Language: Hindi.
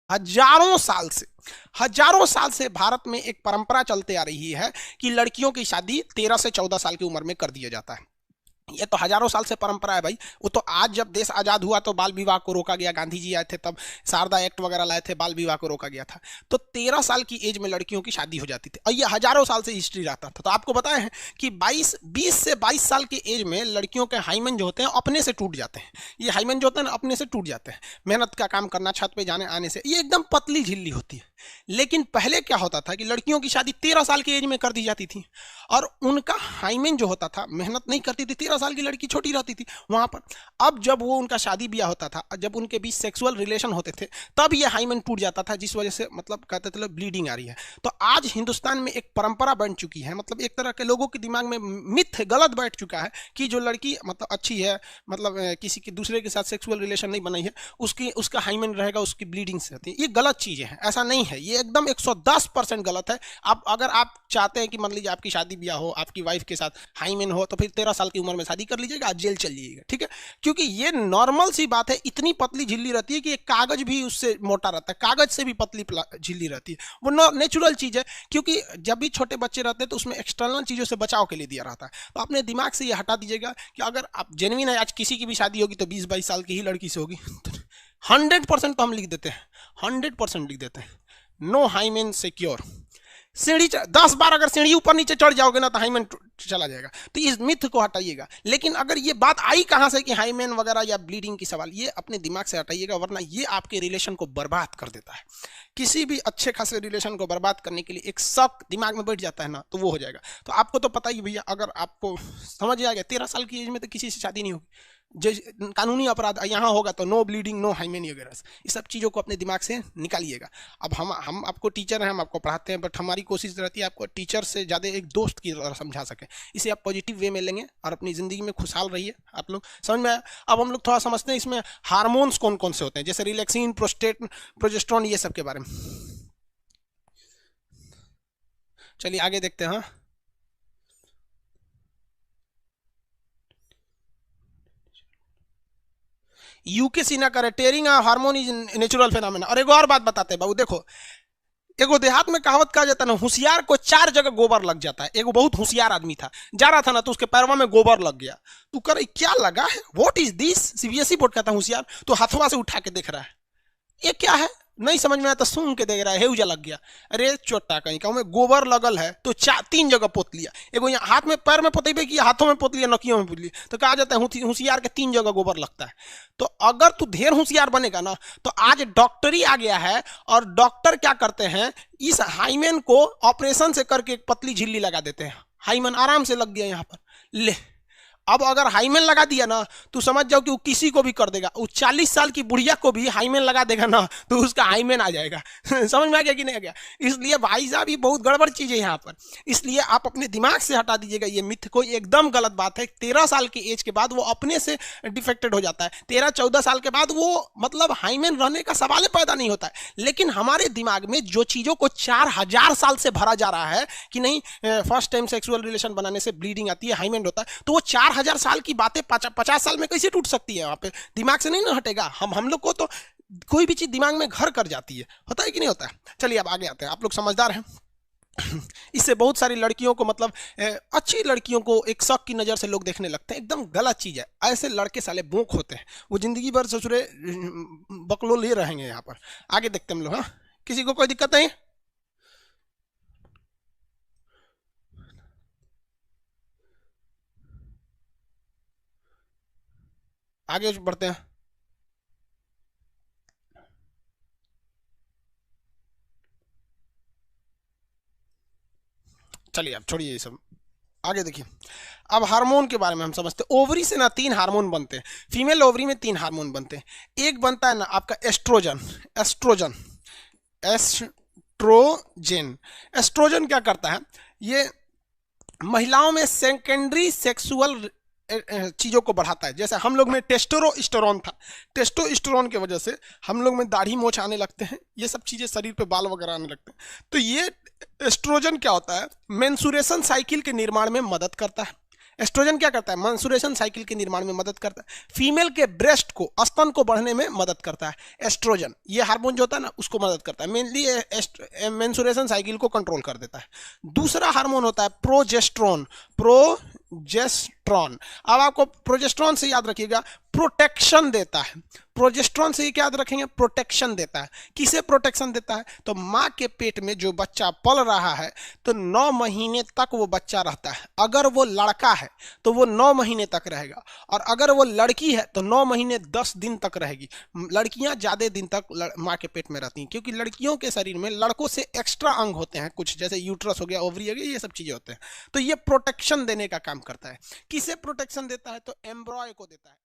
हजारों साल से भारत में एक परंपरा चलते आ रही है कि लड़कियों की शादी 13 से 14 साल की उम्र में कर दिया जाता है। ये तो हजारों साल से परंपरा है भाई। वो तो आज जब देश आजाद हुआ तो बाल विवाह को रोका गया, गांधी जी आए थे तब शारदा एक्ट वगैरह लाए थे, बाल विवाह को रोका गया था। तो 13 साल की एज में लड़कियों की शादी हो जाती थी और ये हजारों साल से हिस्ट्री रहता था। तो आपको बताए हैं कि 20 से 22 साल की एज में लड़कियों के हाइमन जो होते हैं अपने से टूट जाते हैं। ये हाइमन जो होते हैं ना अपने से टूट जाते हैं, मेहनत का काम करना, छत पे जाने आने से। ये एकदम पतली झिल्ली होती है। लेकिन पहले क्या होता था कि लड़कियों की शादी 13 साल की एज में कर दी जाती थी और उनका हाइमेन जो होता था, मेहनत नहीं करती थी, 13 साल की लड़की छोटी रहती थी वहां पर। अब जब वो उनका शादी ब्याह होता था, जब उनके बीच सेक्सुअल रिलेशन होते थे, तब ये हाइमेन टूट जाता था, जिस वजह से मतलब कहते थे ब्लीडिंग आ रही है। तो आज हिंदुस्तान में एक परंपरा बन चुकी है, मतलब एक तरह के लोगों के दिमाग में मिथ गलत बैठ चुका है कि जो लड़की मतलब अच्छी है, मतलब किसी के दूसरे के साथ सेक्सुअल रिलेशन नहीं बनाई है, उसका हाइमेन रहेगा, उसकी ब्लीडिंग से होती है। ये गलत चीजें हैं, ऐसा नहीं है, ये एकदम 110% गलत है। आप अगर आप चाहते हैं कि मान लीजिए आपकी शादी ब्याह हो, आपकी वाइफ के साथ हाइमेन हो, तो फिर 13 साल की उम्र में शादी कर लीजिएगा, जेल चल जाइएगा, ठीक है। क्योंकि ये नॉर्मल सी बात है, इतनी पतली झिल्ली रहती है कि एक कागज भी उससे मोटा रहता है, कागज से भी पतली झिल्ली रहती है। वो नेचुरल चीज है, क्योंकि जब भी छोटे बच्चे रहते हैं तो उसमें एक्सटर्नल चीजों से बचाव के लिए दिया रहता है। तो अपने दिमाग से ये हटा दीजिएगा कि अगर आप जेन्युइन है, आज किसी की भी शादी होगी तो 20-22 साल की ही लड़की से होगी। 100% तो हम लिख देते हैं, 100% लिख देते हैं, नो हाइमेन सिक्योर। सीढ़ी 10 बार अगर सीढ़ी ऊपर नीचे चढ़ जाओगे ना तो हाइमेन चला जाएगा। तो इस मिथ को हटाइएगा। लेकिन अगर ये बात आई कहां से कि हाइमेन वगैरह या ब्लीडिंग की सवाल, ये अपने दिमाग से हटाइएगा, वरना ये आपके रिलेशन को बर्बाद कर देता है। किसी भी अच्छे खासे रिलेशन को बर्बाद करने के लिए एक शक दिमाग में बैठ जाता है ना, तो वो हो जाएगा। तो आपको तो पता ही भैया, अगर आपको समझ आ गया 13 साल की एज में तो किसी से शादी नहीं होगी, जो कानूनी अपराध यहाँ होगा तो नो ब्लीडिंग, नो हाइमेन वगैरह, ये सब चीज़ों को अपने दिमाग से निकालिएगा। अब हम आपको टीचर हैं, हम आपको पढ़ाते हैं, बट हमारी कोशिश रहती है आपको टीचर से ज़्यादा एक दोस्त की तरह समझा सकें। इसे आप पॉजिटिव वे में लेंगे और अपनी ज़िंदगी में खुशहाल रहिए। आप लोग समझ में आया? अब हम लोग थोड़ा समझते हैं इसमें हार्मोन्स कौन कौन से होते हैं, जैसे रिलैक्सिन, प्रोजेस्टेरोन, ये सब के बारे में। चलिए आगे देखते हैं। हाँ, यूकेसी ना करे, टेरिंग हार्मोन इज नेचुरल फेनोमेना। और एक और बात बताते हैं बाबू, देखो एगो देहात में कहावत कहा जाता है ना, होशियार को 4 जगह गोबर लग जाता है। एगो बहुत होशियार आदमी था, जा रहा था ना तो उसके पैरवा में गोबर लग गया। तू कर क्या लगा है, what is this? CBSE board का था होशियार, तो हाथवा से उठा के देख रहा है, ये क्या है, नहीं समझ में आया तो सूंघ के देख रहा है, हेउजा लग गया। अरे चोटा कहीं का में गोबर लगल है तो 3 जगह पोत लिया। एगो यहाँ हाथ में, पैर में पोतेबे किया, हाथों में पोत लिया, नकियों में पोत लिया। तो कहा जाता है होशियार के 3 जगह गोबर लगता है। तो अगर तू ढेर होशियार बनेगा ना, तो आज डॉक्टरी आ गया है और डॉक्टर क्या करते हैं, इस हाइमेन को ऑपरेशन से करके एक पतली झिल्ली लगा देते हैं। हाइमेन आराम से लग गया यहाँ पर, ले। अब अगर हाइमेन लगा दिया ना, तो समझ जाओ कि वो किसी को भी कर देगा। वो 40 साल की बुढ़िया को भी हाइमेन लगा देगा ना, तो उसका हाइमेन आ जाएगा। समझ में आ गया कि नहीं आ गया? इसलिए भाई साहब ये बहुत गड़बड़ चीज है यहाँ पर। इसलिए आप अपने दिमाग से हटा दीजिएगा ये मिथ को, एकदम गलत बात है। 13 साल की एज के बाद वो अपने से डिफेक्टेड हो जाता है। 13-14 साल के बाद वो मतलब हाइमेन रहने का सवाल पैदा नहीं होता है। लेकिन हमारे दिमाग में जो चीजों को 4000 साल से भरा जा रहा है कि नहीं, फर्स्ट टाइम सेक्सुअल रिलेशन बनाने से ब्लीडिंग आती है, हाइमेन होता है, तो वो 4000 साल की बातें 50 साल में कैसे टूट सकती है? वहां पे दिमाग से नहीं ना हटेगा। हम लोग को तो कोई भी चीज दिमाग में घर कर जाती है, होता है कि नहीं होता है? चलिए अब आगे आते हैं, आप लोग समझदार हैं। इससे बहुत सारी लड़कियों को मतलब अच्छी लड़कियों को एक शक की नजर से लोग देखने लगते हैं, एकदम गलत चीज है। ऐसे लड़के साले बोंक होते हैं, वो जिंदगी भर ससुरे बकलो ले रहेंगे। यहाँ पर आगे देखते हैं हम लोग। हाँ, किसी को कोई दिक्कत नहीं? आगे बढ़ते हैं। चलिए अब छोड़िए ये सब, आगे देखिए। अब हार्मोन के बारे में हम समझते हैं। ओवरी से ना 3 हार्मोन बनते हैं, फीमेल ओवरी में 3 हार्मोन बनते हैं। एक बनता है ना आपका एस्ट्रोजन। एस्ट्रोजन एस्ट्रोजन एस्ट्रोजन क्या करता है, ये महिलाओं में सेकेंडरी सेक्सुअल चीज़ों को बढ़ाता है। जैसे हम लोग में टेस्टोस्टेरोन था, टेस्टोस्टेरोन की वजह से हम लोग में दाढ़ी मोछ आने लगते हैं, ये सब चीज़ें शरीर पे बाल वगैरह आने लगते हैं। तो ये एस्ट्रोजन क्या होता है, मेंसुरेशन साइकिल के निर्माण में मदद करता है। एस्ट्रोजन क्या करता है, मेंस्ट्रुएशन साइकिल के निर्माण में मदद करता है। फीमेल के ब्रेस्ट को, स्तन को बढ़ने में मदद करता है एस्ट्रोजन, ये हार्मोन जो होता है ना उसको मदद करता है, मेनली मेंस्ट्रुएशन साइकिल को कंट्रोल कर देता है। दूसरा हार्मोन होता है प्रोजेस्टेरोन। प्रोजेस्टेरोन, अब आपको प्रोजेस्टेरोन से याद रखिएगा प्रोटेक्शन देता है। प्रोजेस्टेरोन से क्या याद रखेंगे, प्रोटेक्शन देता है। किसे प्रोटेक्शन देता है, तो माँ के पेट में जो बच्चा पल रहा है तो 9 महीने तक वो बच्चा रहता है। अगर वो लड़का है तो वो 9 महीने तक रहेगा, और अगर वो लड़की है तो 9 महीने 10 दिन तक रहेगी। लड़कियां ज्यादा दिन तक माँ के पेट में रहती हैं, क्योंकि लड़कियों के शरीर में लड़कों से एक्स्ट्रा अंग होते हैं कुछ, जैसे यूट्रस हो गया, ओवरी हो गया, ये सब चीजें होते हैं। तो ये प्रोटेक्शन देने का काम करता है। किसे प्रोटेक्शन देता है, तो एम्ब्रॉय को देता है।